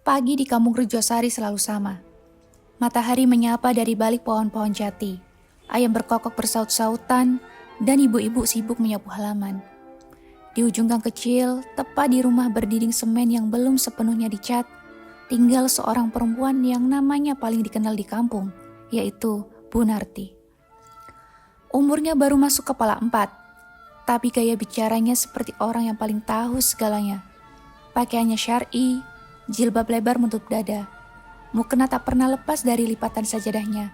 Pagi di Kampung Rejosari selalu sama. Matahari menyapa dari balik pohon-pohon jati. Ayam berkokok bersaut-sautan dan ibu-ibu sibuk menyapu halaman. Di ujung gang kecil, tepat di rumah berdinding semen yang belum sepenuhnya dicat, tinggal seorang perempuan yang namanya paling dikenal di kampung, yaitu Bu Narti. Umurnya baru masuk kepala 4, tapi gaya bicaranya seperti orang yang paling tahu segalanya. Pakaiannya syar'i, jilbab lebar menutup dada. Mukena tak pernah lepas dari lipatan sajadahnya.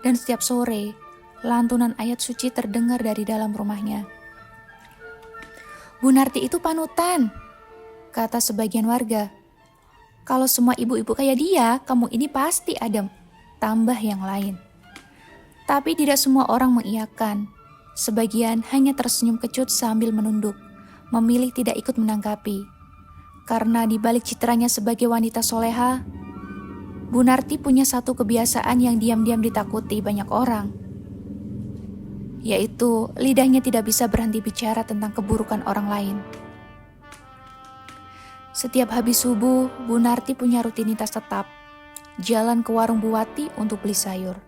Dan setiap sore, lantunan ayat suci terdengar dari dalam rumahnya. Bu Narti itu panutan, kata sebagian warga. Kalau semua ibu-ibu kayak dia, kamu ini pasti adem, tambah yang lain. Tapi tidak semua orang mengiyakan. Sebagian hanya tersenyum kecut sambil menunduk, memilih tidak ikut menanggapi. Karena di balik citranya sebagai wanita soleha, Bu Narti punya satu kebiasaan yang diam-diam ditakuti banyak orang, yaitu lidahnya tidak bisa berhenti bicara tentang keburukan orang lain. Setiap habis subuh, Bu Narti punya rutinitas tetap, jalan ke warung Bu Wati untuk beli sayur.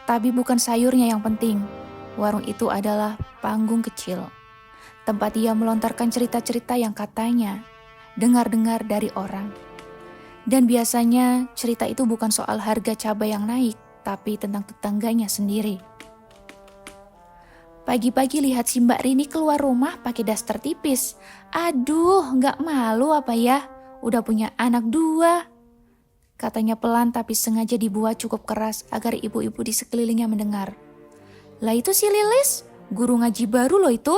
Tapi bukan sayurnya yang penting, warung itu adalah panggung kecil, tempat ia melontarkan cerita-cerita yang katanya dengar-dengar dari orang. Dan biasanya cerita itu bukan soal harga cabai yang naik, tapi tentang tetangganya sendiri. Pagi-pagi lihat si Mbak Rini keluar rumah pakai daster tipis. Aduh, gak malu apa ya? Udah punya anak 2. Katanya pelan tapi sengaja dibuat cukup keras agar ibu-ibu di sekelilingnya mendengar. Lah itu si Lilis, guru ngaji baru loh itu.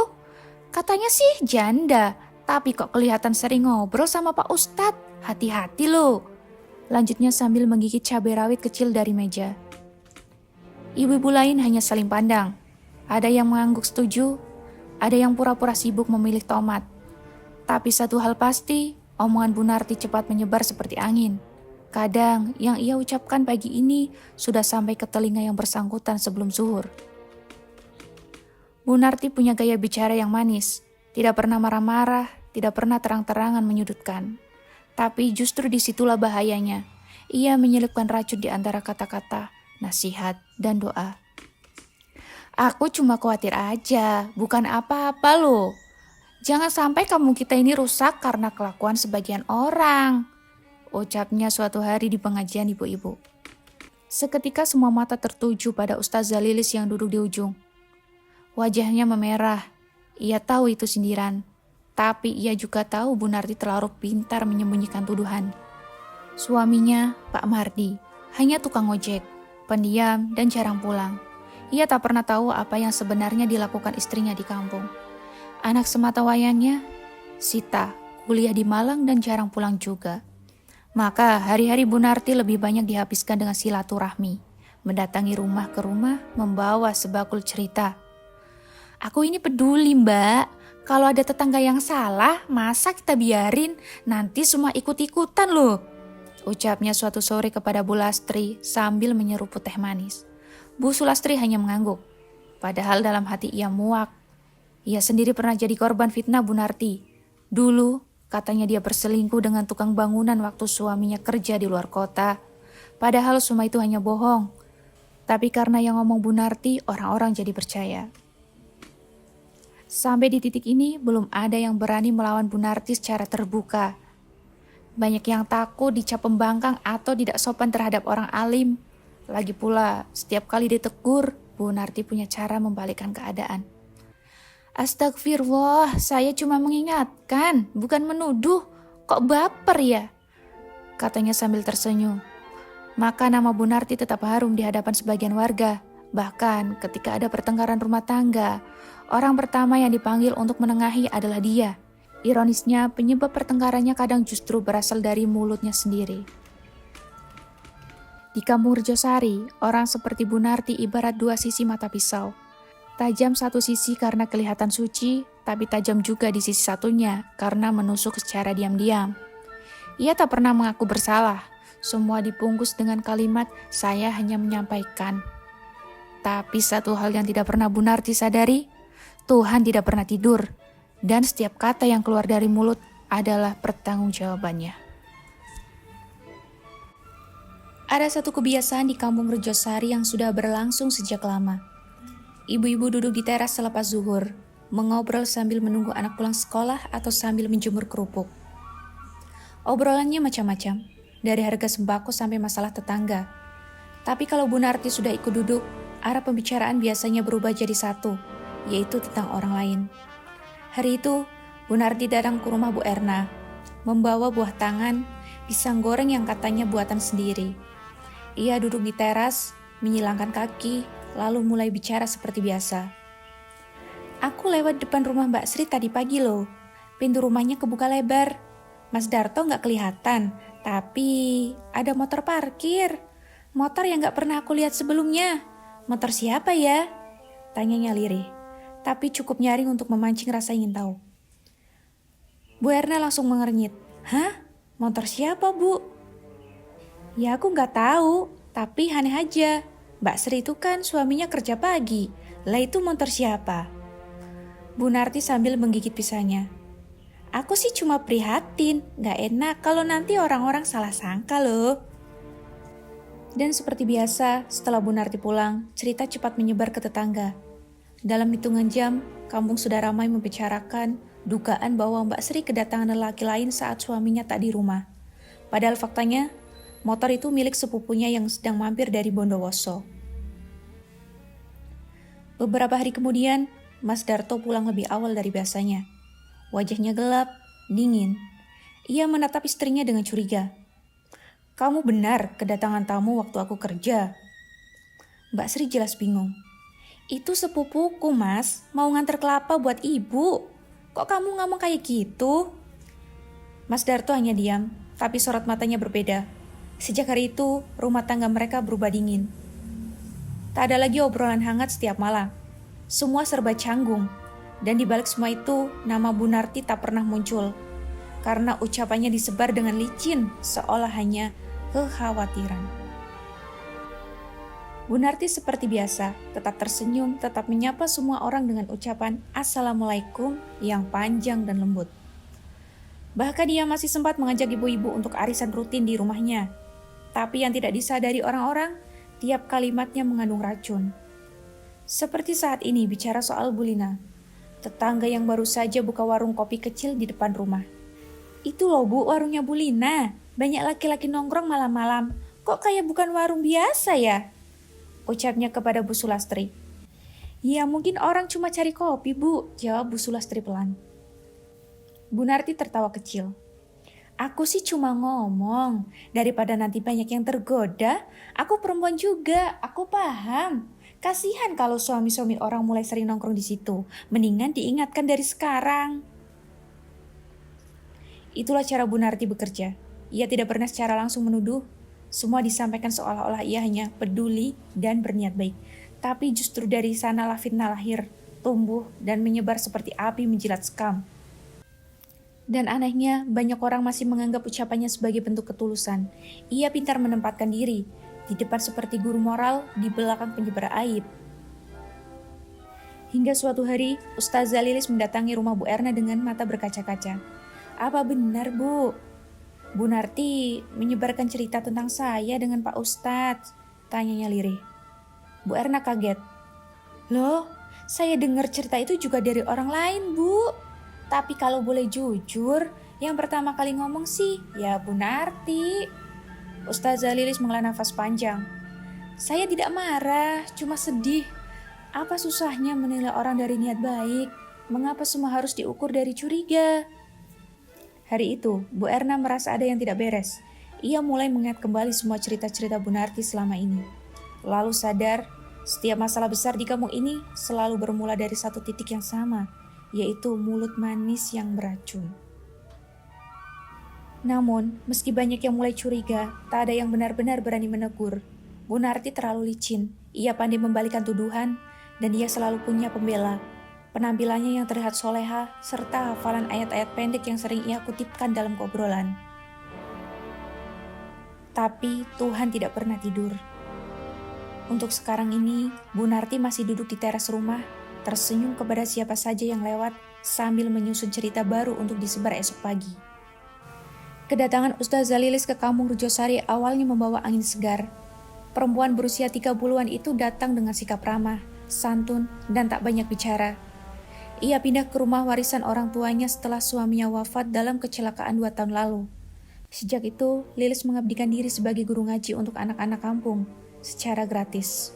Katanya sih janda, tapi kok kelihatan sering ngobrol sama Pak Ustadz. Hati-hati loh. Lanjutnya sambil menggigit cabai rawit kecil dari meja. Ibu-ibu lain hanya saling pandang. Ada yang mengangguk setuju, ada yang pura-pura sibuk memilih tomat. Tapi satu hal pasti, omongan Bu Narti cepat menyebar seperti angin. Kadang yang ia ucapkan pagi ini sudah sampai ke telinga yang bersangkutan sebelum zuhur. Bu Narti punya gaya bicara yang manis, tidak pernah marah-marah, tidak pernah terang-terangan menyudutkan. Tapi justru disitulah bahayanya. Ia menyelipkan racun di antara kata-kata, nasihat, dan doa. Aku cuma khawatir aja, bukan apa-apa loh. Jangan sampai kamu kita ini rusak karena kelakuan sebagian orang, ucapnya suatu hari di pengajian ibu-ibu. Seketika semua mata tertuju pada Ustazah Lilis yang duduk di ujung. Wajahnya memerah. Ia tahu itu sindiran. Tapi ia juga tahu Bu Narti terlalu pintar menyembunyikan tuduhan. Suaminya, Pak Mardi, hanya tukang ojek, pendiam dan jarang pulang. Ia tak pernah tahu apa yang sebenarnya dilakukan istrinya di kampung. Anak sematawayangnya, Sita, kuliah di Malang dan jarang pulang juga. Maka hari-hari Bu Narti lebih banyak dihabiskan dengan silaturahmi, mendatangi rumah ke rumah, membawa sebakul cerita. Aku ini peduli Mbak. Kalau ada tetangga yang salah, masa kita biarin? Nanti semua ikut-ikutan loh. Ucapnya suatu sore kepada Bu Lastri sambil menyeruput teh manis. Bu Sulastri hanya mengangguk. Padahal dalam hati ia muak. Ia sendiri pernah jadi korban fitnah Bu Narti. Dulu, katanya dia berselingkuh dengan tukang bangunan waktu suaminya kerja di luar kota. Padahal semua itu hanya bohong. Tapi karena yang ngomong Bu Narti, orang-orang jadi percaya. Sampai di titik ini, belum ada yang berani melawan Bu Narti secara terbuka. Banyak yang takut dicap pembangkang atau tidak sopan terhadap orang alim. Lagi pula, setiap kali ditegur, Bu Narti punya cara membalikkan keadaan. Astagfirullah, saya cuma mengingatkan, bukan menuduh. Kok baper ya? Katanya sambil tersenyum. Maka nama Bu Narti tetap harum di hadapan sebagian warga. Bahkan ketika ada pertengkaran rumah tangga, orang pertama yang dipanggil untuk menengahi adalah dia. Ironisnya, penyebab pertengkarannya kadang justru berasal dari mulutnya sendiri. Di Kampung Rejosari, orang seperti Bu Narti ibarat 2 sisi mata pisau. Tajam satu sisi karena kelihatan suci, tapi tajam juga di sisi satunya karena menusuk secara diam-diam. Ia tak pernah mengaku bersalah. Semua dibungkus dengan kalimat, saya hanya menyampaikan. Tapi satu hal yang tidak pernah Bu Narti sadari, Tuhan tidak pernah tidur. Dan setiap kata yang keluar dari mulut adalah pertanggungjawabannya. Ada satu kebiasaan di kampung Rejosari yang sudah berlangsung sejak lama. Ibu-ibu duduk di teras selepas zuhur, mengobrol sambil menunggu anak pulang sekolah atau sambil menjemur kerupuk. Obrolannya macam-macam, dari harga sembako sampai masalah tetangga. Tapi kalau Bu Narti sudah ikut duduk, arah pembicaraan biasanya berubah jadi satu, yaitu tentang orang lain. Hari itu, Bu Narti datang ke rumah Bu Erna, membawa buah tangan, pisang goreng yang katanya buatan sendiri. Ia duduk di teras, menyilangkan kaki, lalu mulai bicara seperti biasa. Aku lewat depan rumah Mbak Sri tadi pagi loh. Pintu rumahnya kebuka lebar. Mas Darto gak kelihatan, tapi ada motor parkir. Motor yang gak pernah aku lihat sebelumnya. Motor siapa ya? Tanyanya lirih, tapi cukup nyaring untuk memancing rasa ingin tahu. Bu Erna langsung mengernyit. Hah? Motor siapa, Bu? Ya aku gak tahu, tapi aneh aja. Mbak Sri itu kan suaminya kerja pagi. Lah itu motor siapa? Bu Narti sambil menggigit pisangnya. Aku sih cuma prihatin, gak enak kalau nanti orang-orang salah sangka loh. Dan seperti biasa, setelah Bu Narti pulang, cerita cepat menyebar ke tetangga. Dalam hitungan jam, kampung sudah ramai membicarakan dugaan bahwa Mbak Sri kedatangan lelaki lain saat suaminya tak di rumah. Padahal faktanya, motor itu milik sepupunya yang sedang mampir dari Bondowoso. Beberapa hari kemudian, Mas Darto pulang lebih awal dari biasanya. Wajahnya gelap, dingin. Ia menatap istrinya dengan curiga. Kamu benar kedatangan tamu waktu aku kerja. Mbak Sri jelas bingung. Itu sepupuku, Mas. Mau nganter kelapa buat ibu. Kok kamu ngomong kayak gitu? Mas Darto hanya diam, tapi sorot matanya berbeda. Sejak hari itu, rumah tangga mereka berubah dingin. Tak ada lagi obrolan hangat setiap malam. Semua serba canggung. Dan di balik semua itu, nama Bu Narti tak pernah muncul. Karena ucapannya disebar dengan licin, seolah hanya kekhawatiran. Bu Narti seperti biasa, tetap tersenyum, tetap menyapa semua orang dengan ucapan Assalamualaikum yang panjang dan lembut. Bahkan dia masih sempat mengajak ibu-ibu untuk arisan rutin di rumahnya. Tapi yang tidak disadari orang-orang, tiap kalimatnya mengandung racun. Seperti saat ini bicara soal Bu Lina, tetangga yang baru saja buka warung kopi kecil di depan rumah. Itu loh Bu, warungnya Bu Lina. Banyak laki-laki nongkrong malam-malam. Kok kayak bukan warung biasa ya? Ucapnya kepada Bu Sulastri. Ya mungkin orang cuma cari kopi Bu, jawab Bu Sulastri pelan. Bu Narti tertawa kecil. Aku sih cuma ngomong, daripada nanti banyak yang tergoda, aku perempuan juga, aku paham. Kasihan kalau suami-suami orang mulai sering nongkrong di situ, mendingan diingatkan dari sekarang. Itulah cara Bu Narti bekerja. Ia tidak pernah secara langsung menuduh, semua disampaikan seolah-olah ia hanya peduli dan berniat baik. Tapi justru dari sanalah fitnah lahir, tumbuh dan menyebar seperti api menjilat sekam. Dan anehnya, banyak orang masih menganggap ucapannya sebagai bentuk ketulusan. Ia pintar menempatkan diri, di depan seperti guru moral, di belakang penyebar aib. Hingga suatu hari, Ustazah Lilis mendatangi rumah Bu Erna dengan mata berkaca-kaca. Apa benar, Bu? Bu Narti menyebarkan cerita tentang saya dengan Pak Ustadz, tanyanya lirih. Bu Erna kaget. Loh, saya dengar cerita itu juga dari orang lain, Bu. Tapi kalau boleh jujur, yang pertama kali ngomong sih, ya Bu Narti. Ustazah Lilis menghela nafas panjang. Saya tidak marah, cuma sedih. Apa susahnya menilai orang dari niat baik? Mengapa semua harus diukur dari curiga? Hari itu, Bu Erna merasa ada yang tidak beres. Ia mulai mengingat kembali semua cerita-cerita Bu Narti selama ini. Lalu sadar, setiap masalah besar di kampung ini selalu bermula dari satu titik yang sama, yaitu mulut manis yang beracun. Namun, meski banyak yang mulai curiga, tak ada yang benar-benar berani menegur. Bu Narti terlalu licin, ia pandai membalikan tuduhan, dan ia selalu punya pembela. Penampilannya yang terlihat soleha, serta hafalan ayat-ayat pendek yang sering ia kutipkan dalam obrolan. Tapi Tuhan tidak pernah tidur. Untuk sekarang ini, Bu Narti masih duduk di teras rumah, tersenyum kepada siapa saja yang lewat sambil menyusun cerita baru untuk disebar esok pagi. Kedatangan Ustazah Lilis ke kampung Rujosari awalnya membawa angin segar. Perempuan berusia 30-an itu datang dengan sikap ramah, santun, dan tak banyak bicara. Ia pindah ke rumah warisan orang tuanya setelah suaminya wafat dalam kecelakaan 2 tahun lalu. Sejak itu, Lilis mengabdikan diri sebagai guru ngaji untuk anak-anak kampung secara gratis.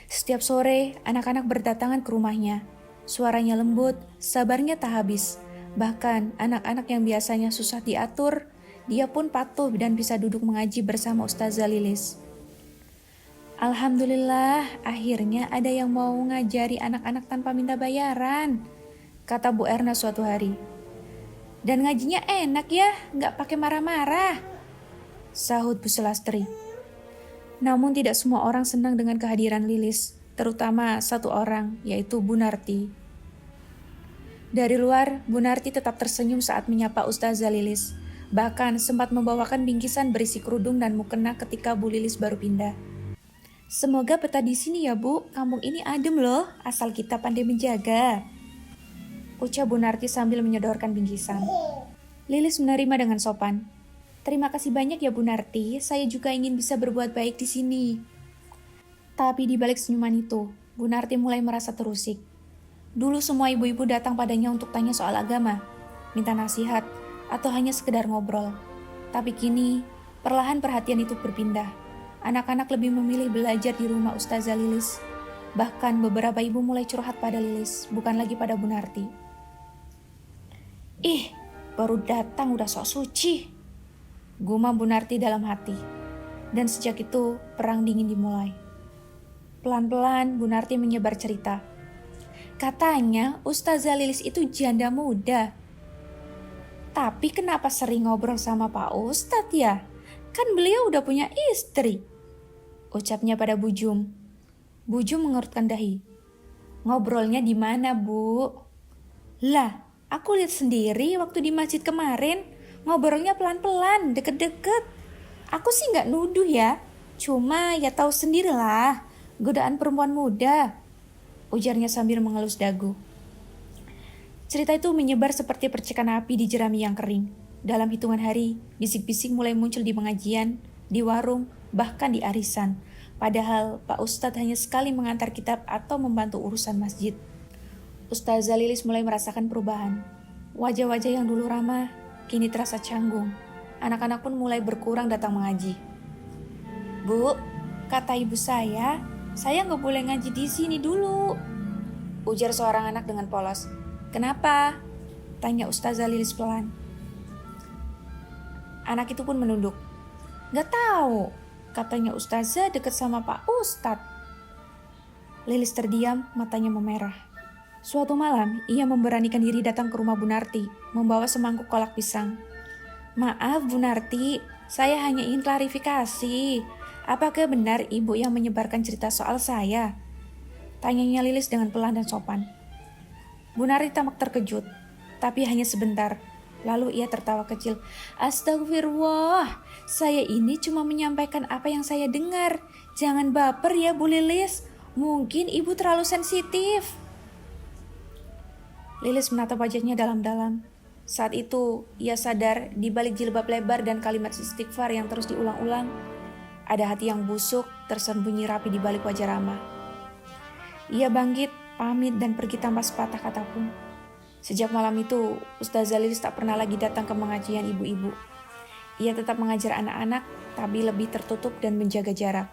Setiap sore, anak-anak berdatangan ke rumahnya. Suaranya lembut, sabarnya tak habis. Bahkan, anak-anak yang biasanya susah diatur, dia pun patuh dan bisa duduk mengaji bersama Ustazah Lilis. Alhamdulillah, akhirnya ada yang mau ngajari anak-anak tanpa minta bayaran, kata Bu Erna suatu hari. Dan ngajinya enak ya, nggak pakai marah-marah, sahut Bu Selastri. Namun tidak semua orang senang dengan kehadiran Lilis, terutama satu orang, yaitu Bu Narti. Dari luar, Bu Narti tetap tersenyum saat menyapa Ustazah Lilis. Bahkan sempat membawakan bingkisan berisi kerudung dan mukena ketika Bu Lilis baru pindah. Semoga betah di sini ya Bu, kampung ini adem loh, asal kita pandai menjaga, ucap Bu Narti sambil menyodorkan bingkisan. Lilis menerima dengan sopan. Terima kasih banyak ya Bu Narti, saya juga ingin bisa berbuat baik di sini. Tapi di balik senyuman itu, Bu Narti mulai merasa terusik. Dulu semua ibu-ibu datang padanya untuk tanya soal agama, minta nasihat, atau hanya sekedar ngobrol. Tapi kini, perlahan perhatian itu berpindah. Anak-anak lebih memilih belajar di rumah Ustazah Lilis. Bahkan beberapa ibu mulai curhat pada Lilis, bukan lagi pada Bu Narti. Ih, baru datang udah sok suci, gumam Bu Narti dalam hati. Dan sejak itu, perang dingin dimulai. Pelan-pelan Bu Narti menyebar cerita. Katanya Ustazah Lilis itu janda muda. Tapi kenapa sering ngobrol sama Pak Ustadz ya? Kan beliau udah punya istri, ucapnya pada Bu Jum. Bu Jum mengerutkan dahi. Ngobrolnya di mana, Bu? Lah, aku lihat sendiri waktu di masjid kemarin. Ngobrolnya pelan-pelan, deket-deket. Aku sih nggak nuduh ya. Cuma ya tahu sendirilah, godaan perempuan muda, ujarnya sambil mengelus dagu. Cerita itu menyebar seperti percikan api di jerami yang kering. Dalam hitungan hari, bisik-bisik mulai muncul di pengajian, di warung, bahkan di arisan. Padahal Pak Ustadz hanya sekali mengantar kitab atau membantu urusan masjid. Ustazah Lilis mulai merasakan perubahan. Wajah-wajah yang dulu ramah, kini terasa canggung. Anak-anak pun mulai berkurang datang mengaji. Bu, kata ibu saya nggak boleh ngaji di sini dulu, ujar seorang anak dengan polos. Kenapa? Tanya Ustazah Lilis pelan. Anak itu pun menunduk. Gak tahu, katanya Ustazah dekat sama Pak Ustadz. Lilis terdiam, matanya memerah. Suatu malam, ia memberanikan diri datang ke rumah Bu Narti, membawa semangkuk kolak pisang. Maaf Bu Narti, saya hanya ingin klarifikasi. Apakah benar ibu yang menyebarkan cerita soal saya? Tanyanya Lilis dengan pelan dan sopan. Bu Narti tampak terkejut, tapi hanya sebentar. Lalu ia tertawa kecil. Astagfirullah, saya ini cuma menyampaikan apa yang saya dengar. Jangan baper ya Bu Lilis, mungkin ibu terlalu sensitif. Lilis menatap wajahnya dalam-dalam. Saat itu, ia sadar di balik jilbab lebar dan kalimat istighfar yang terus diulang-ulang, ada hati yang busuk tersembunyi rapi di balik wajah ramah. Ia bangkit, pamit dan pergi tanpa sepatah kata pun. Sejak malam itu, Ustazah Lilis tak pernah lagi datang ke pengajian ibu-ibu. Ia tetap mengajar anak-anak, tapi lebih tertutup dan menjaga jarak.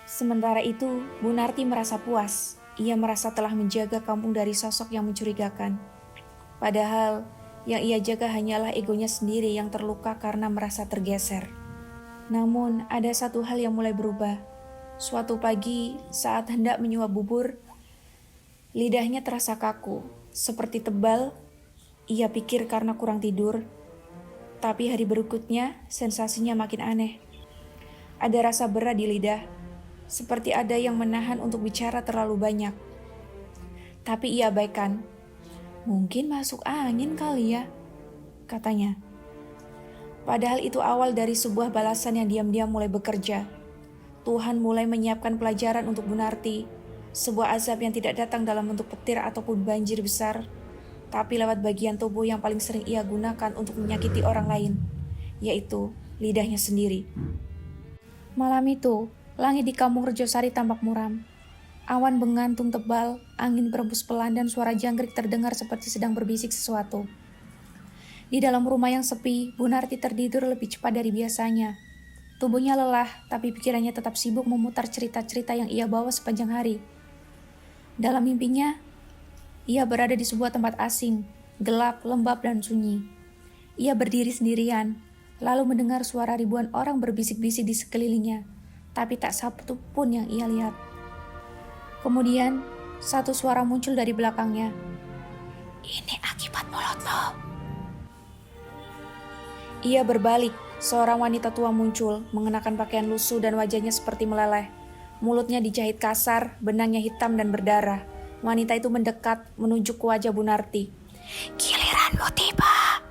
Sementara itu, Bu Narti merasa puas. Ia merasa telah menjaga kampung dari sosok yang mencurigakan. Padahal, yang ia jaga hanyalah egonya sendiri yang terluka karena merasa tergeser. Namun, ada satu hal yang mulai berubah. Suatu pagi, saat hendak menyuap bubur, lidahnya terasa kaku, seperti tebal. Ia pikir karena kurang tidur. Tapi hari berikutnya, sensasinya makin aneh. Ada rasa berat di lidah, seperti ada yang menahan untuk bicara terlalu banyak. Tapi ia abaikan. Mungkin masuk angin kali ya, katanya. Padahal itu awal dari sebuah balasan yang diam-diam mulai bekerja. Tuhan mulai menyiapkan pelajaran untuk Bu Narti. Sebuah azab yang tidak datang dalam bentuk petir ataupun banjir besar, tapi lewat bagian tubuh yang paling sering ia gunakan untuk menyakiti orang lain, yaitu lidahnya sendiri. Malam itu, langit di Kampung Rejosari tampak muram. Awan menggantung tebal, angin berembus pelan dan suara jangkrik terdengar seperti sedang berbisik sesuatu. Di dalam rumah yang sepi, Bu Narti tertidur lebih cepat dari biasanya. Tubuhnya lelah, tapi pikirannya tetap sibuk memutar cerita-cerita yang ia bawa sepanjang hari. Dalam mimpinya, ia berada di sebuah tempat asing, gelap, lembab, dan sunyi. Ia berdiri sendirian, lalu mendengar suara ribuan orang berbisik-bisik di sekelilingnya, tapi tak satu pun yang ia lihat. Kemudian, satu suara muncul dari belakangnya. "Ini akibat mulutmu." Ia berbalik, seorang wanita tua muncul, mengenakan pakaian lusuh dan wajahnya seperti meleleh. Mulutnya dijahit kasar, benangnya hitam dan berdarah. Wanita itu mendekat, menunjuk ke wajah Bu Narti. "Giliranmu tiba."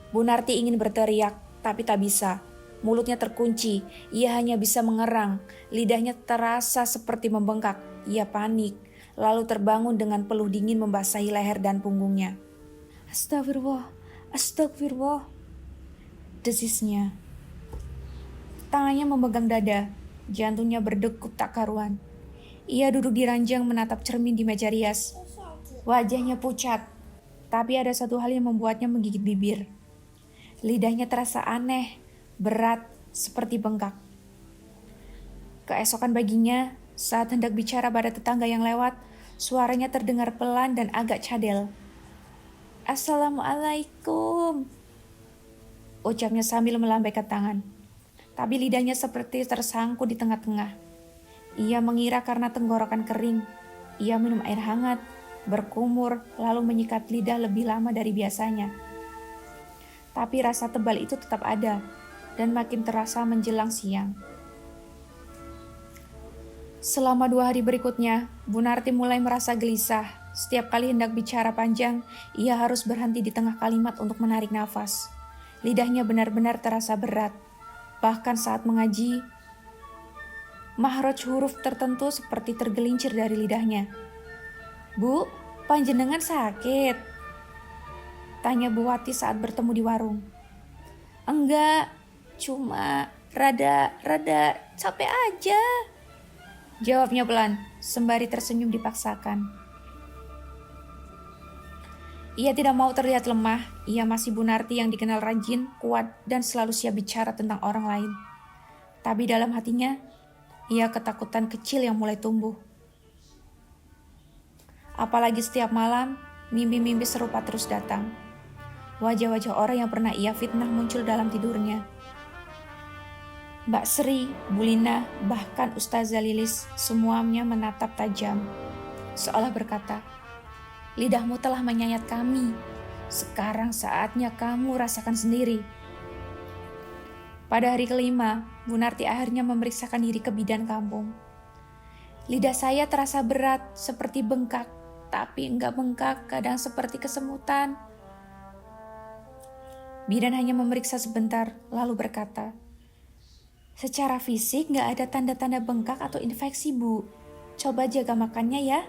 Bu Narti ingin berteriak, tapi tak bisa. Mulutnya terkunci, ia hanya bisa mengerang. Lidahnya terasa seperti membengkak. Ia panik, lalu terbangun dengan peluh dingin membasahi leher dan punggungnya. "Astagfirullah, astagfirullah," desisnya. Tangannya memegang dada, jantungnya berdegup tak karuan. Ia duduk di ranjang menatap cermin di meja rias. Wajahnya pucat, tapi ada satu hal yang membuatnya menggigit bibir. Lidahnya terasa aneh, berat, seperti bengkak. Keesokan paginya, saat hendak bicara pada tetangga yang lewat, suaranya terdengar pelan dan agak cadel. "Assalamualaikum," ucapnya sambil melambaikan tangan. Tapi lidahnya seperti tersangkut di tengah-tengah. Ia mengira karena tenggorokan kering. Ia minum air hangat, berkumur, lalu menyikat lidah lebih lama dari biasanya. Tapi rasa tebal itu tetap ada, dan makin terasa menjelang siang. Selama 2 hari berikutnya, Bu Narti mulai merasa gelisah. Setiap kali hendak bicara panjang, ia harus berhenti di tengah kalimat untuk menarik nafas. Lidahnya benar-benar terasa berat. Bahkan saat mengaji, mahraj huruf tertentu seperti tergelincir dari lidahnya. "Bu, panjenengan sakit?" tanya Bu Wati saat bertemu di warung. "Enggak, cuma rada capek aja," jawabnya pelan, sembari tersenyum dipaksakan. Ia tidak mau terlihat lemah, ia masih Bu Narti yang dikenal rajin, kuat, dan selalu siap bicara tentang orang lain. Tapi dalam hatinya, ia ketakutan kecil yang mulai tumbuh. Apalagi setiap malam, mimpi-mimpi serupa terus datang. Wajah-wajah orang yang pernah ia fitnah muncul dalam tidurnya. Mbak Sri, Bu Lina, bahkan Ustazah Lilis, semuanya menatap tajam, seolah berkata, "Lidahmu telah menyayat kami. Sekarang saatnya kamu rasakan sendiri." Pada hari kelima, Bu Narti akhirnya memeriksakan diri ke bidan kampung. "Lidah saya terasa berat, seperti bengkak, tapi enggak bengkak, kadang seperti kesemutan." Bidan hanya memeriksa sebentar, lalu berkata, "Secara fisik enggak ada tanda-tanda bengkak atau infeksi, Bu. Coba jaga makannya ya.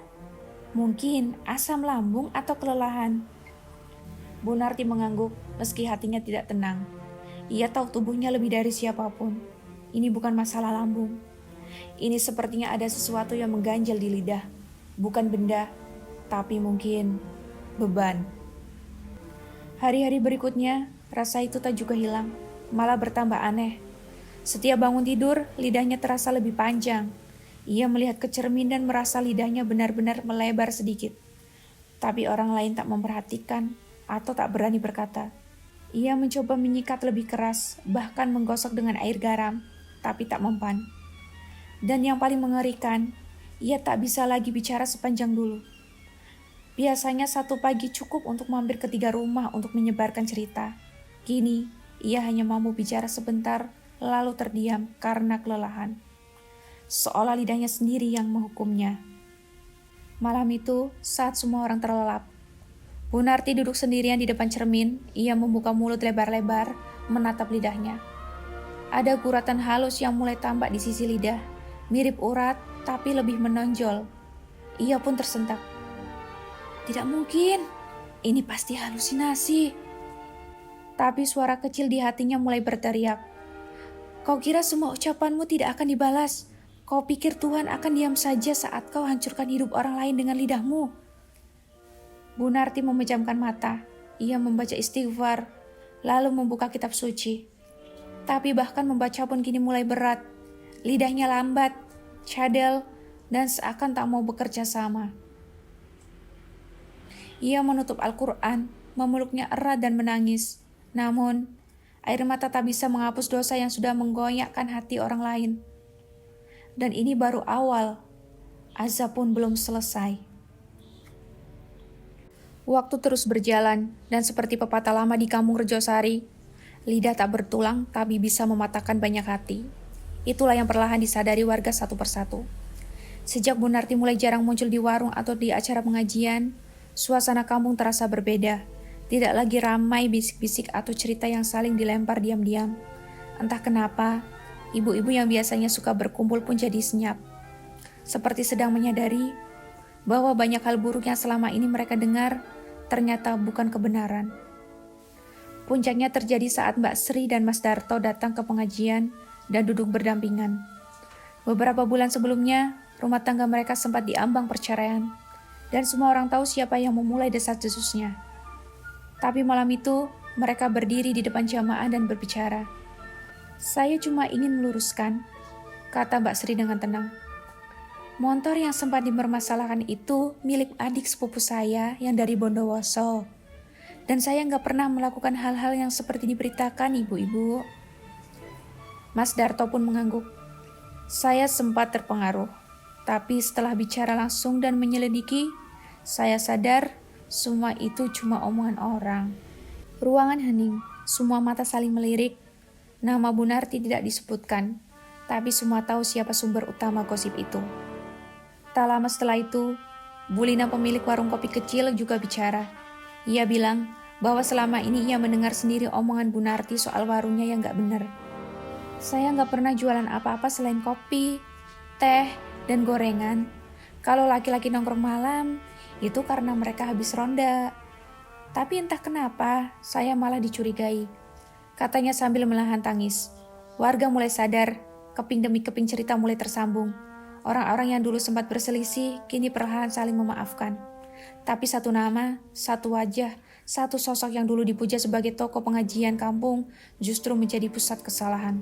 Mungkin asam lambung atau kelelahan." Bu Narti mengangguk meski hatinya tidak tenang. Ia tahu tubuhnya lebih dari siapapun. Ini bukan masalah lambung. Ini sepertinya ada sesuatu yang mengganjal di lidah. Bukan benda, tapi mungkin beban. Hari-hari berikutnya, rasa itu tak juga hilang, malah bertambah aneh. Setiap bangun tidur, lidahnya terasa lebih panjang. Ia melihat ke cermin dan merasa lidahnya benar-benar melebar sedikit. Tapi orang lain tak memperhatikan atau tak berani berkata. Ia mencoba menyikat lebih keras, bahkan menggosok dengan air garam, tapi tak mempan. Dan yang paling mengerikan, ia tak bisa lagi bicara sepanjang dulu. Biasanya satu pagi cukup untuk mampir ke 3 rumah untuk menyebarkan cerita. Kini, ia hanya mampu bicara sebentar, lalu terdiam karena kelelahan. Seolah lidahnya sendiri yang menghukumnya. Malam itu, saat semua orang terlelap, Bu Narti duduk sendirian di depan cermin. Ia membuka mulut lebar-lebar, menatap lidahnya. Ada guratan halus yang mulai tampak di sisi lidah, mirip urat tapi lebih menonjol. Ia pun tersentak. Tidak mungkin, Ini pasti halusinasi. Tapi suara kecil di hatinya mulai berteriak. Kau kira semua ucapanmu tidak akan dibalas? Kau pikir Tuhan akan diam saja saat kau hancurkan hidup orang lain dengan lidahmu? Bu Narti memejamkan mata. Ia membaca istighfar, lalu membuka kitab suci. Tapi bahkan membaca pun kini mulai berat. Lidahnya lambat, cadel, dan seakan tak mau bekerja sama. Ia menutup Al-Quran, memeluknya erat dan menangis. Namun, air mata tak bisa menghapus dosa yang sudah menggoyahkan hati orang lain. Dan ini baru awal, azab pun belum selesai. Waktu terus berjalan, dan seperti pepatah lama di kampung Rejosari, lidah tak bertulang tapi bisa mematahkan banyak hati. Itulah yang perlahan disadari warga satu persatu. Sejak Bu Narti mulai jarang muncul di warung atau di acara pengajian, suasana kampung terasa berbeda. Tidak lagi ramai bisik-bisik atau cerita yang saling dilempar diam-diam. Entah kenapa, ibu-ibu yang biasanya suka berkumpul pun jadi senyap. Seperti sedang menyadari bahwa banyak hal buruk yang selama ini mereka dengar ternyata bukan kebenaran. Puncaknya terjadi saat Mbak Sri dan Mas Darto datang ke pengajian dan duduk berdampingan. Beberapa bulan sebelumnya, rumah tangga mereka sempat diambang perceraian, dan semua orang tahu siapa yang memulai desas-desusnya. Tapi malam itu, mereka berdiri di depan jamaah dan berbicara. Saya cuma ingin meluruskan, kata Mbak Sri dengan tenang. Motor yang sempat dipermasalahkan itu milik adik sepupu saya yang dari Bondowoso. Dan saya nggak pernah melakukan hal-hal yang seperti diberitakan ibu-ibu. Mas Darto pun mengangguk. Saya sempat terpengaruh. Tapi setelah bicara langsung dan menyelidiki, saya sadar semua itu cuma omongan orang. Ruangan hening, semua mata saling melirik. Nama Bu Narti tidak disebutkan, tapi semua tahu siapa sumber utama gosip itu. Tak lama setelah itu, Bu Lina pemilik warung kopi kecil juga bicara. Ia bilang bahwa selama ini ia mendengar sendiri omongan Bu Narti soal warungnya yang gak benar. Saya gak pernah jualan apa-apa selain kopi, teh, dan gorengan. Kalau laki-laki nongkrong malam, itu karena mereka habis ronda. Tapi entah kenapa, saya malah dicurigai. Katanya sambil menahan tangis. Warga mulai sadar, keping demi keping cerita mulai tersambung. Orang-orang yang dulu sempat berselisih, kini perlahan saling memaafkan. Tapi satu nama, satu wajah, satu sosok yang dulu dipuja sebagai tokoh pengajian kampung, justru menjadi pusat kesalahan.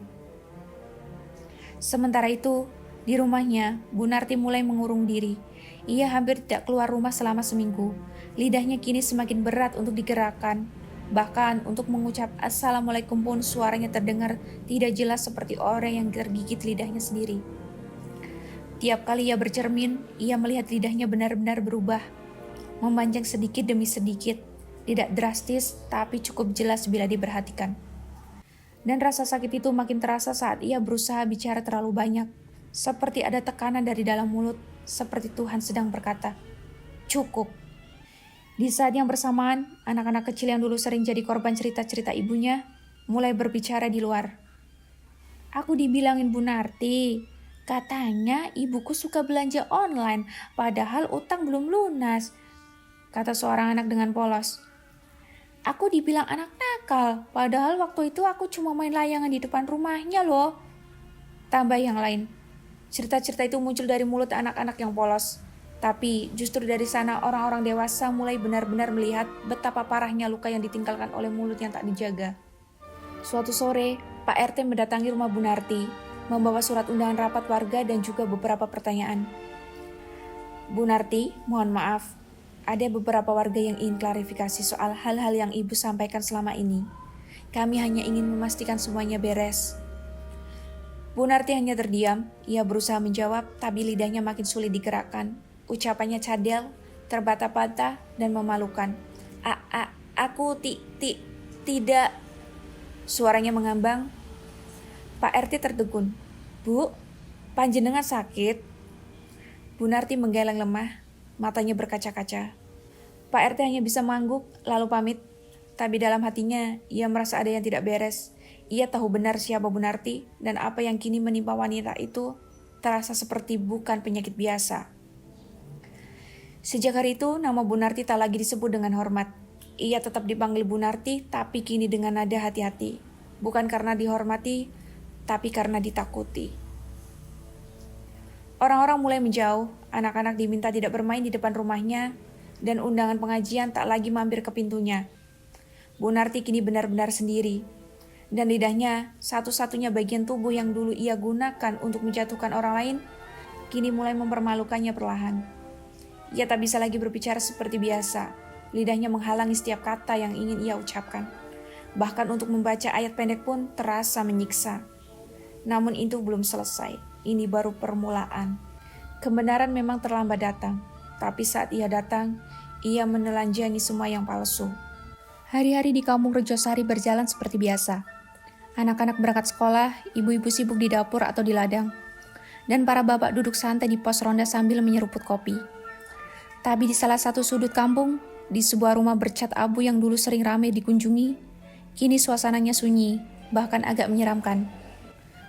Sementara itu, di rumahnya, Bu Narti mulai mengurung diri. Ia hampir tidak keluar rumah selama seminggu. Lidahnya kini semakin berat untuk digerakkan. Bahkan untuk mengucap Assalamualaikum pun suaranya terdengar tidak jelas seperti orang yang tergigit lidahnya sendiri. Tiap kali ia bercermin, ia melihat lidahnya benar-benar berubah. Memanjang sedikit demi sedikit. Tidak drastis, tapi cukup jelas bila diperhatikan. Dan rasa sakit itu makin terasa saat ia berusaha bicara terlalu banyak. Seperti ada tekanan dari dalam mulut, seperti Tuhan sedang berkata, "Cukup." Di saat yang bersamaan, anak-anak kecil yang dulu sering jadi korban cerita-cerita ibunya, mulai berbicara di luar. "Aku dibilangin Bu Narti, katanya ibuku suka belanja online, padahal utang belum lunas," kata seorang anak dengan polos. "Aku dibilang anak nakal, padahal waktu itu aku cuma main layangan di depan rumahnya loh," tambah yang lain. Cerita-cerita itu muncul dari mulut anak-anak yang polos. Tapi justru dari sana orang-orang dewasa mulai benar-benar melihat betapa parahnya luka yang ditinggalkan oleh mulut yang tak dijaga. Suatu sore, Pak RT mendatangi rumah Bu Narti, membawa surat undangan rapat warga dan juga beberapa pertanyaan. "Bu Narti, mohon maaf. Ada beberapa warga yang ingin klarifikasi soal hal-hal yang Ibu sampaikan selama ini. Kami hanya ingin memastikan semuanya beres." Bu Narti hanya terdiam. Ia berusaha menjawab, tapi lidahnya makin sulit digerakkan. Ucapannya cadel, terbata-bata, dan memalukan. Aku tidak. Suaranya mengambang. Pak RT tertegun. "Bu, panjenengan sakit?" Bu Narti menggeleng lemah. Matanya berkaca-kaca. Pak RT hanya bisa mengangguk, lalu pamit. Tapi dalam hatinya, ia merasa ada yang tidak beres. Ia tahu benar siapa Bu Narti, dan apa yang kini menimpa wanita itu terasa seperti bukan penyakit biasa. Sejak hari itu, nama Bu Narti tak lagi disebut dengan hormat. Ia tetap dipanggil Bu Narti, tapi kini dengan nada hati-hati. Bukan karena dihormati, tapi karena ditakuti. Orang-orang mulai menjauh, anak-anak diminta tidak bermain di depan rumahnya, dan undangan pengajian tak lagi mampir ke pintunya. Bu Narti kini benar-benar sendiri, dan lidahnya, satu-satunya bagian tubuh yang dulu ia gunakan untuk menjatuhkan orang lain, kini mulai mempermalukannya perlahan. Ia tak bisa lagi berbicara seperti biasa, lidahnya menghalangi setiap kata yang ingin ia ucapkan. Bahkan untuk membaca ayat pendek pun terasa menyiksa. Namun itu belum selesai, ini baru permulaan. Kebenaran memang terlambat datang, tapi saat ia datang, ia menelanjangi semua yang palsu. Hari-hari di kampung Rejosari berjalan seperti biasa. Anak-anak berangkat sekolah, ibu-ibu sibuk di dapur atau di ladang, dan para bapak duduk santai di pos ronda sambil menyeruput kopi. Tapi di salah satu sudut kampung, di sebuah rumah bercat abu yang dulu sering ramai dikunjungi, kini suasananya sunyi, bahkan agak menyeramkan.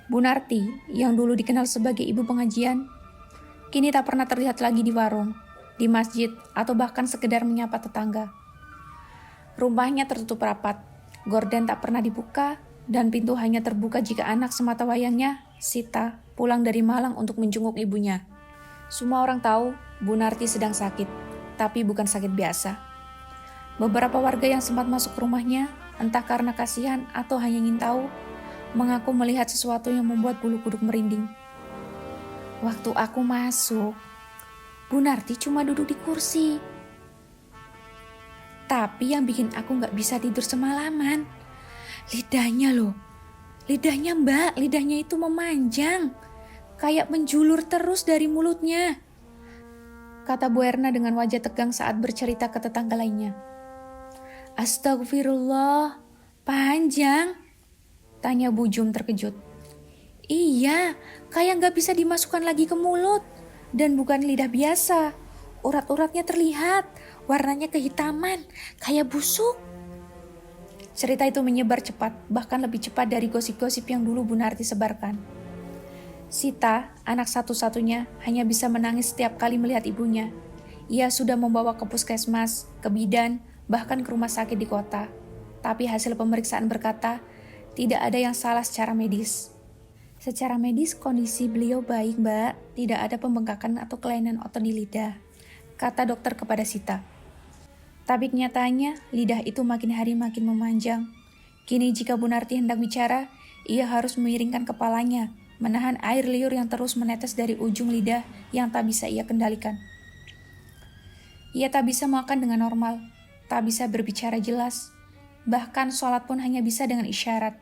Bu Narti, yang dulu dikenal sebagai ibu pengajian, kini tak pernah terlihat lagi di warung, di masjid, atau bahkan sekedar menyapa tetangga. Rumahnya tertutup rapat, gorden tak pernah dibuka, dan pintu hanya terbuka jika anak semata wayangnya, Sita, pulang dari Malang untuk menjenguk ibunya. Semua orang tahu Bu Narti sedang sakit, tapi bukan sakit biasa. Beberapa warga yang sempat masuk ke rumahnya, entah karena kasihan atau hanya ingin tahu, mengaku melihat sesuatu yang membuat bulu kuduk merinding. Waktu aku masuk, Bu Narti cuma duduk di kursi. Tapi yang bikin aku gak bisa tidur semalaman, lidahnya loh. Lidahnya mbak, lidahnya itu memanjang. Kayak menjulur terus dari mulutnya. Kata Bu Erna dengan wajah tegang saat bercerita ke tetangga lainnya. Astagfirullah, panjang? Tanya Bu Jum terkejut. Iya, kayak gak bisa dimasukkan lagi ke mulut. Dan bukan lidah biasa. Urat-uratnya terlihat, warnanya kehitaman, kayak busuk. Cerita itu menyebar cepat, bahkan lebih cepat dari gosip-gosip yang dulu Bu Narti sebarkan. Sita, anak satu-satunya, hanya bisa menangis setiap kali melihat ibunya. Ia sudah membawa ke puskesmas, ke bidan, bahkan ke rumah sakit di kota. Tapi hasil pemeriksaan berkata, tidak ada yang salah secara medis. Secara medis kondisi beliau baik, Mbak. Tidak ada pembengkakan atau kelainan otot di lidah, kata dokter kepada Sita. Tapi kenyataannya, lidah itu makin hari makin memanjang. Kini jika Bu Narti hendak bicara, ia harus memiringkan kepalanya, menahan air liur yang terus menetes dari ujung lidah yang tak bisa ia kendalikan. Ia tak bisa makan dengan normal, tak bisa berbicara jelas. Bahkan sholat pun hanya bisa dengan isyarat.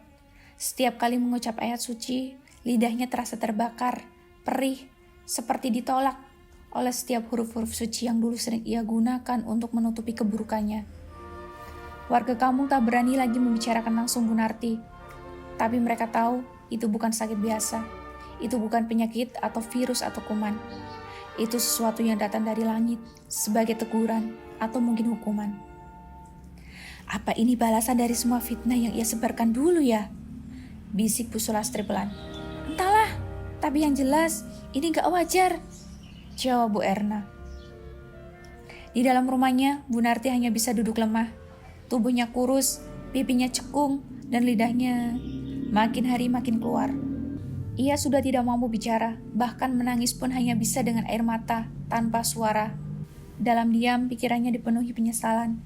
Setiap kali mengucap ayat suci, lidahnya terasa terbakar, perih, seperti ditolak oleh setiap huruf-huruf suci yang dulu sering ia gunakan untuk menutupi keburukannya. Warga kampung tak berani lagi membicarakan langsung Bu Narti. Tapi mereka tahu itu bukan sakit biasa. Itu bukan penyakit atau virus atau kuman. Itu sesuatu yang datang dari langit sebagai teguran atau mungkin hukuman. Apa ini balasan dari semua fitnah yang ia sebarkan dulu ya? Bisik Bu Sulastri pelan. Entahlah, tapi yang jelas ini gak wajar, jawab Bu Erna. Di dalam rumahnya, Bu Narti hanya bisa duduk lemah. Tubuhnya kurus, pipinya cekung, dan lidahnya makin hari makin keluar. Ia sudah tidak mampu bicara, bahkan menangis pun hanya bisa dengan air mata, tanpa suara. Dalam diam, pikirannya dipenuhi penyesalan.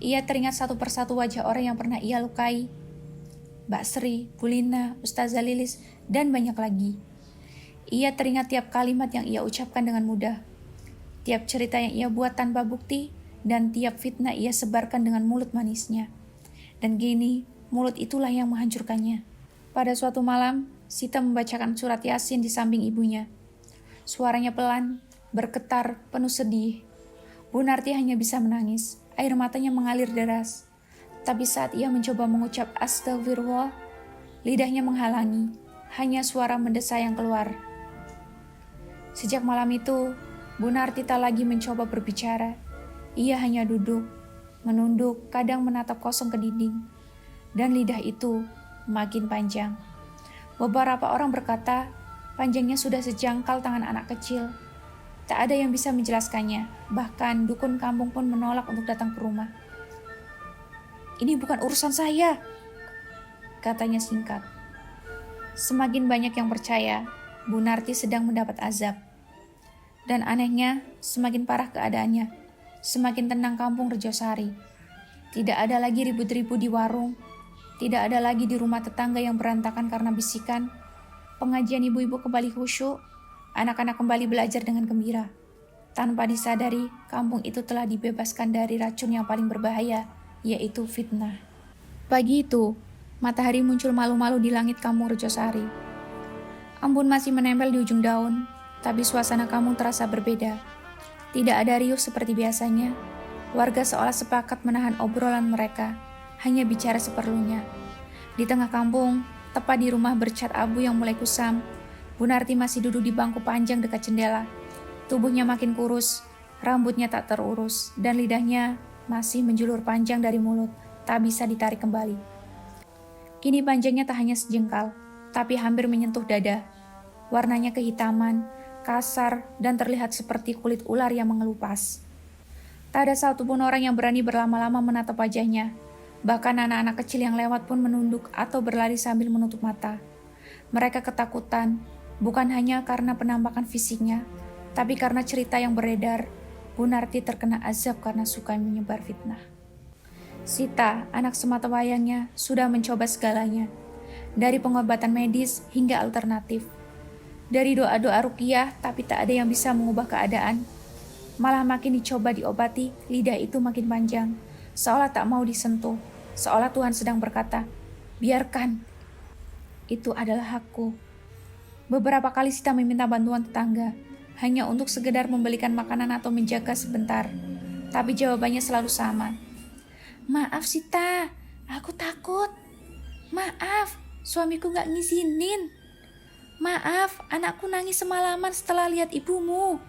Ia teringat satu persatu wajah orang yang pernah ia lukai. Mbak Sri, Bu Lina, Ustazah Lilis, dan banyak lagi. Ia teringat tiap kalimat yang ia ucapkan dengan mudah, tiap cerita yang ia buat tanpa bukti, dan tiap fitnah ia sebarkan dengan mulut manisnya. Dan gini, mulut itulah yang menghancurkannya. Pada suatu malam, Sita membacakan surat Yasin di samping ibunya. Suaranya pelan, bergetar, penuh sedih. Bu Narti hanya bisa menangis, air matanya mengalir deras. Tapi saat ia mencoba mengucap astagfirullah, lidahnya menghalangi, hanya suara mendesah yang keluar. Sejak malam itu, Bu Narti tak lagi mencoba berbicara. Ia hanya duduk, menunduk, kadang menatap kosong ke dinding. Dan lidah itu makin panjang. Beberapa orang berkata, panjangnya sudah sejangkal tangan anak kecil. Tak ada yang bisa menjelaskannya, bahkan dukun kampung pun menolak untuk datang ke rumah. Ini bukan urusan saya, katanya singkat. Semakin banyak yang percaya, Bu Narti sedang mendapat azab. Dan anehnya, semakin parah keadaannya, semakin tenang kampung Rejosari. Tidak ada lagi ribut-ribut di warung, tidak ada lagi di rumah tetangga yang berantakan karena bisikan. Pengajian ibu-ibu kembali khusyuk, anak-anak kembali belajar dengan gembira. Tanpa disadari, kampung itu telah dibebaskan dari racun yang paling berbahaya, yaitu fitnah. Pagi itu, matahari muncul malu-malu di langit kampung Rejosari. Embun masih menempel di ujung daun, tapi suasana kampung terasa berbeda. Tidak ada riuh seperti biasanya. Warga seolah sepakat menahan obrolan mereka, hanya bicara seperlunya. Di tengah kampung, tepat di rumah bercat abu yang mulai kusam, Bu Narti masih duduk di bangku panjang dekat jendela. Tubuhnya makin kurus, rambutnya tak terurus, dan lidahnya masih menjulur panjang dari mulut, tak bisa ditarik kembali. Kini panjangnya tak hanya sejengkal, tapi hampir menyentuh dada. Warnanya kehitaman, kasar, dan terlihat seperti kulit ular yang mengelupas. Tak ada satupun orang yang berani berlama-lama menatap wajahnya. Bahkan anak-anak kecil yang lewat pun menunduk atau berlari sambil menutup mata. Mereka ketakutan, bukan hanya karena penampakan fisiknya, tapi karena cerita yang beredar, Bu Narti terkena azab karena suka menyebar fitnah. Sita, anak sematawayangnya, sudah mencoba segalanya. Dari pengobatan medis hingga alternatif. Dari doa-doa ruqyah, tapi tak ada yang bisa mengubah keadaan. Malah makin dicoba diobati, lidah itu makin panjang, seolah tak mau disentuh, seolah Tuhan sedang berkata, biarkan, itu adalah hakku. Beberapa kali Sita meminta bantuan tetangga, hanya untuk sekedar membelikan makanan atau menjaga sebentar. Tapi jawabannya selalu sama. Maaf Sita, aku takut. Maaf, suamiku gak ngizinin. Maaf, anakku nangis semalaman setelah lihat ibumu.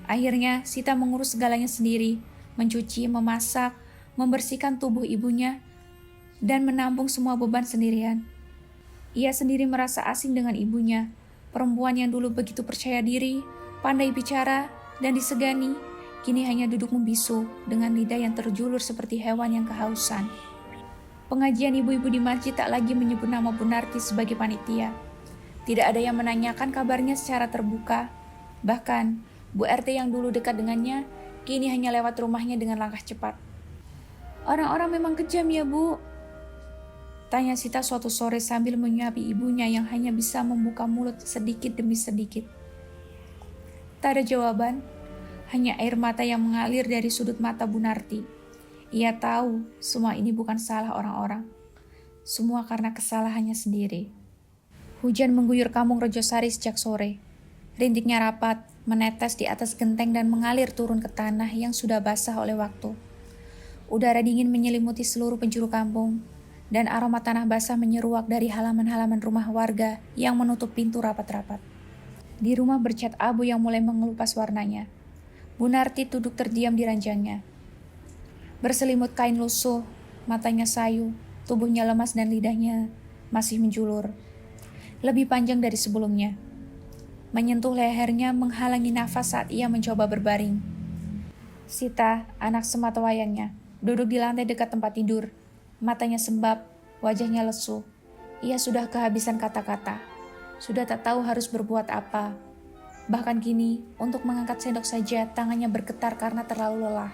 Akhirnya, Sita mengurus segalanya sendiri, mencuci, memasak, membersihkan tubuh ibunya, dan menampung semua beban sendirian. Ia sendiri merasa asing dengan ibunya, perempuan yang dulu begitu percaya diri, pandai bicara, dan disegani, kini hanya duduk membisu dengan lidah yang terjulur seperti hewan yang kehausan. Pengajian ibu-ibu di masjid tak lagi menyebut nama Bu Narti sebagai panitia. Tidak ada yang menanyakan kabarnya secara terbuka. Bahkan, Bu RT yang dulu dekat dengannya, kini hanya lewat rumahnya dengan langkah cepat. Orang-orang memang kejam ya, Bu? Tanya Sita suatu sore sambil menyuapi ibunya yang hanya bisa membuka mulut sedikit demi sedikit. Tak ada jawaban, hanya air mata yang mengalir dari sudut mata Bu Narti. Ia tahu semua ini bukan salah orang-orang. Semua karena kesalahannya sendiri. Hujan mengguyur kampung Rejosari sejak sore. Rintiknya rapat, menetes di atas genteng dan mengalir turun ke tanah yang sudah basah oleh waktu. Udara dingin menyelimuti seluruh penjuru kampung, dan aroma tanah basah menyeruak dari halaman-halaman rumah warga yang menutup pintu rapat-rapat. Di rumah bercat abu yang mulai mengelupas warnanya, Bu Narti duduk terdiam di ranjangnya. Berselimut kain lusuh, matanya sayu, tubuhnya lemas dan lidahnya masih menjulur. Lebih panjang dari sebelumnya. Menyentuh lehernya menghalangi nafas saat ia mencoba berbaring. Sita, anak sematawayangnya, duduk di lantai dekat tempat tidur. Matanya sembab, wajahnya lesu. Ia sudah kehabisan kata-kata. Sudah tak tahu harus berbuat apa. Bahkan kini, untuk mengangkat sendok saja, tangannya bergetar karena terlalu lelah.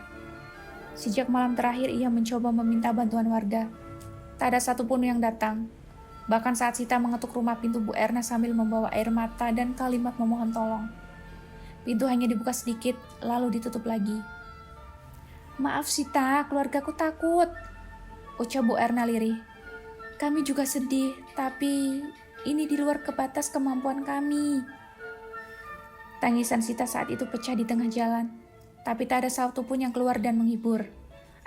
Sejak malam terakhir ia mencoba meminta bantuan warga. Tak ada satupun yang datang. Bahkan saat Sita mengetuk rumah pintu Bu Erna sambil membawa air mata dan kalimat memohon tolong. Pintu hanya dibuka sedikit, lalu ditutup lagi. Maaf Sita, keluargaku takut, ucap Bu Erna lirih. Kami juga sedih, tapi ini di luar kebatas kemampuan kami. Tangisan Sita saat itu pecah di tengah jalan, tapi tak ada satupun yang keluar dan menghibur.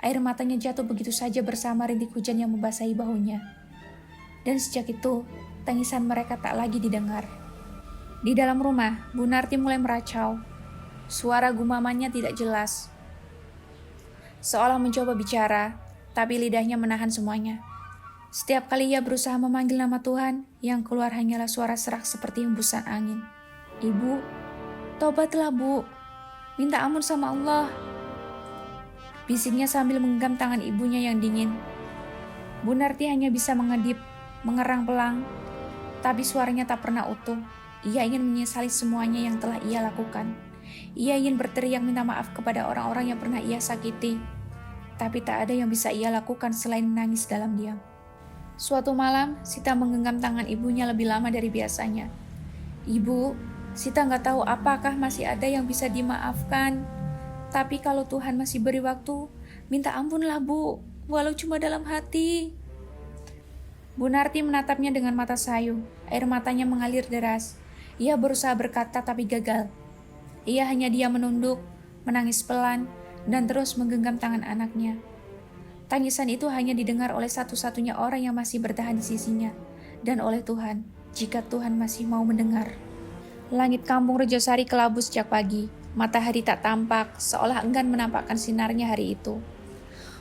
Air matanya jatuh begitu saja bersama rintik hujan yang membasahi bahunya. Dan sejak itu, tangisan mereka tak lagi didengar. Di dalam rumah, Bu Narti mulai meracau. Suara gumamannya tidak jelas. Seolah mencoba bicara, tapi lidahnya menahan semuanya. Setiap kali ia berusaha memanggil nama Tuhan, yang keluar hanyalah suara serak seperti hembusan angin. Ibu, tobatlah Bu, minta ampun sama Allah. Bisiknya sambil menggenggam tangan ibunya yang dingin. Bu Narti hanya bisa mengedip, mengerang pelang, tapi suaranya tak pernah utuh. Ia ingin menyesali semuanya yang telah ia lakukan. Ia ingin berteriak minta maaf kepada orang-orang yang pernah ia sakiti. Tapi tak ada yang bisa ia lakukan selain menangis dalam diam. Suatu malam, Sita menggenggam tangan ibunya lebih lama dari biasanya. Ibu, Sita nggak tahu apakah masih ada yang bisa dimaafkan. Tapi kalau Tuhan masih beri waktu, minta ampunlah Bu, walau cuma dalam hati. Bu Narti menatapnya dengan mata sayu. Air matanya mengalir deras. Ia berusaha berkata tapi gagal. Ia hanya diam menunduk, menangis pelan, dan terus menggenggam tangan anaknya. Tangisan itu hanya didengar oleh satu-satunya orang yang masih bertahan di sisinya, dan oleh Tuhan, jika Tuhan masih mau mendengar. Langit kampung Rejosari kelabu sejak pagi. Matahari tak tampak, seolah enggan menampakkan sinarnya hari itu.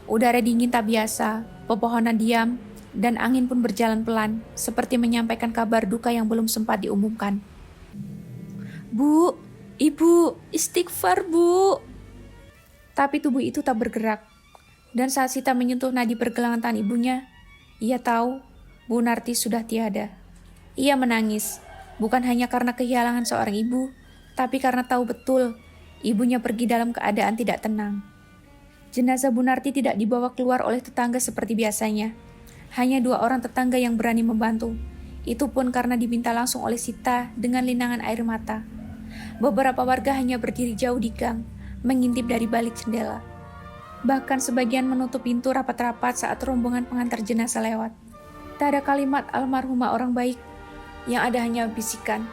Udara dingin tak biasa, pepohonan diam, dan angin pun berjalan pelan, seperti menyampaikan kabar duka yang belum sempat diumumkan. Bu, Ibu, istighfar Bu. Tapi tubuh itu tak bergerak. Dan saat Sita menyentuh nadi pergelangan tangan ibunya, ia tahu Bu Narti sudah tiada. Ia menangis, bukan hanya karena kehilangan seorang ibu, tapi karena tahu betul ibunya pergi dalam keadaan tidak tenang. Jenazah Bu Narti tidak dibawa keluar oleh tetangga seperti biasanya. Hanya 2 orang tetangga yang berani membantu. Itu pun karena diminta langsung oleh Sita dengan linangan air mata. Beberapa warga hanya berdiri jauh di gang, mengintip dari balik jendela. Bahkan sebagian menutup pintu rapat-rapat saat rombongan pengantar jenazah lewat. Tak ada kalimat almarhumah orang baik, yang ada hanya bisikan.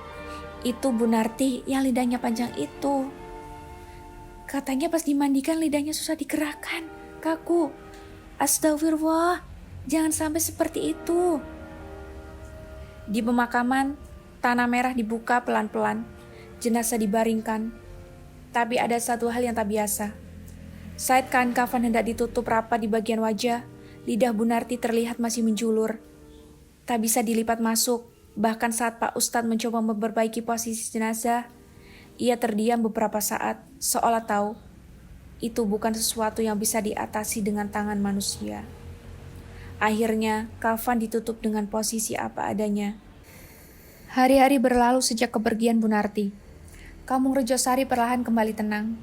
Itu Bu Narti yang lidahnya panjang itu. Katanya pas dimandikan lidahnya susah digerakkan, kaku. Astagfirullah, jangan sampai seperti itu. Di pemakaman, tanah merah dibuka pelan-pelan, jenazah dibaringkan. Tapi ada satu hal yang tak biasa. Saat kain kafan hendak ditutup rapat di bagian wajah, lidah Bu Narti terlihat masih menjulur. Tak bisa dilipat masuk, bahkan saat Pak Ustadz mencoba memperbaiki posisi jenazah, ia terdiam beberapa saat, seolah tahu itu bukan sesuatu yang bisa diatasi dengan tangan manusia. Akhirnya, kafan ditutup dengan posisi apa adanya. Hari-hari berlalu sejak kepergian Bu Narti. Kampung Rejosari perlahan kembali tenang.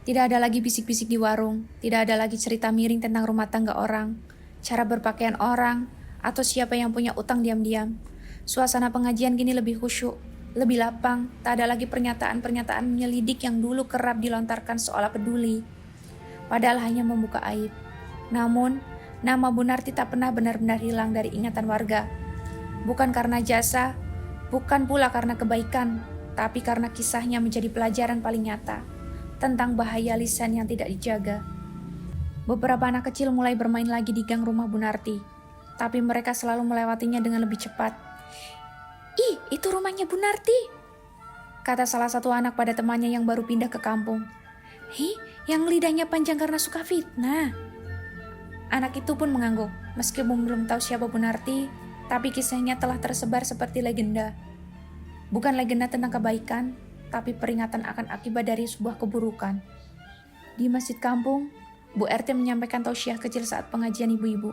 Tidak ada lagi bisik-bisik di warung, tidak ada lagi cerita miring tentang rumah tangga orang, cara berpakaian orang, atau siapa yang punya utang diam-diam. Suasana pengajian kini lebih khusyuk, lebih lapang, tak ada lagi pernyataan-pernyataan menyelidik yang dulu kerap dilontarkan seolah peduli. Padahal hanya membuka aib. Namun, nama Bu Narti tak pernah benar-benar hilang dari ingatan warga. Bukan karena jasa, bukan pula karena kebaikan, tapi karena kisahnya menjadi pelajaran paling nyata tentang bahaya lisan yang tidak dijaga. Beberapa anak kecil mulai bermain lagi di gang rumah Bu Narti, tapi mereka selalu melewatinya dengan lebih cepat. Ih, itu rumahnya Bu Narti, kata salah satu anak pada temannya yang baru pindah ke kampung. Hi, yang lidahnya panjang karena suka fitnah. Anak itu pun mengangguk, meskipun belum tahu siapa Bu Narti, tapi kisahnya telah tersebar seperti legenda. Bukan legenda tentang kebaikan, tapi peringatan akan akibat dari sebuah keburukan. Di masjid kampung, Bu RT menyampaikan tausiah kecil saat pengajian ibu-ibu.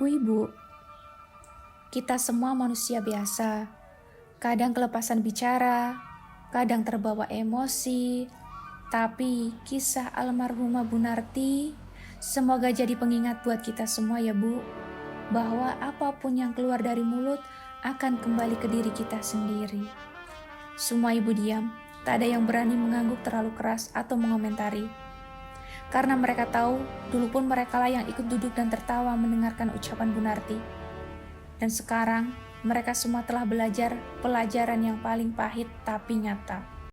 Bu-ibu, kita semua manusia biasa. Kadang kelepasan bicara, kadang terbawa emosi. Tapi kisah almarhumah Bu Narti semoga jadi pengingat buat kita semua ya Bu, bahwa apapun yang keluar dari mulut akan kembali ke diri kita sendiri. Semua ibu diam, tak ada yang berani mengangguk terlalu keras atau mengomentari. Karena mereka tahu, dulu pun merekalah yang ikut duduk dan tertawa mendengarkan ucapan Bu Narti. Dan sekarang, mereka semua telah belajar pelajaran yang paling pahit tapi nyata.